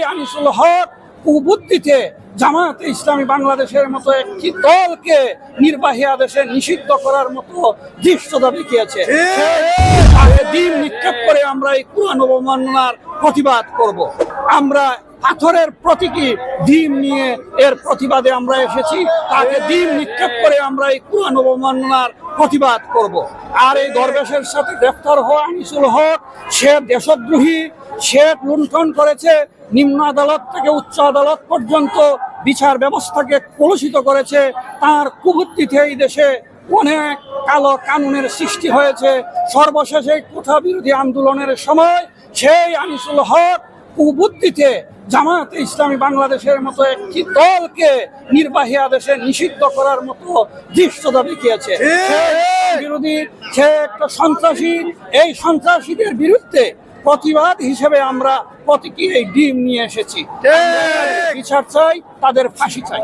আনিসুল হক কুবুদ্ধিতে জামায়াতে ইসলামী বাংলাদেশের মতো একটি দলকে নির্বাহী আদেশে নিষিদ্ধ করার মতো দৃশ্যতা দেখিয়েছে। তাকে ডিম নিক্ষেপ করে আমরা এই কোরআন অবমাননার প্রতিবাদ করব। আমরা পাথরের প্রতীকী ডিম নিয়ে এর প্রতিবাদে আমরা এসেছি। তাকে ডিম নিক্ষেপ করে আমরা এই কোরআন অবমাননার প্রতিবাদ করব। আর এই দরবেশের সাথে গ্রেফতার হওয়া আনিসুল হক, সে দেশদ্রোহী, সে লুণ্ঠন করেছে নিম্ন আদালত থেকে উচ্চ আদালত পর্যন্ত বিচার ব্যবস্থাকে কলুষিত করেছে। তার কুবুদ্ধিতে এই দেশে অনেক কালো কানুনের সৃষ্টি হয়েছে। সর্বশেষে কোঠা বিরোধী আন্দোলনের সময় সেই আনিসুল হক কুবুদ্ধিতে জামায়াতে ইসলামী বাংলাদেশের মতো একটি দলকে নির্বাহী আদেশে নিষিদ্ধ করার মতো দৃশ্যতা দেখিয়েছে। বিরোধী, সে একটা সন্ত্রাসী। এই সন্ত্রাসীদের বিরুদ্ধে প্রতিবাদ হিসেবে আমরা প্রতীকী এই ডিম নিয়ে এসেছি। বিচার চাই, তাদের ফাঁসি চাই।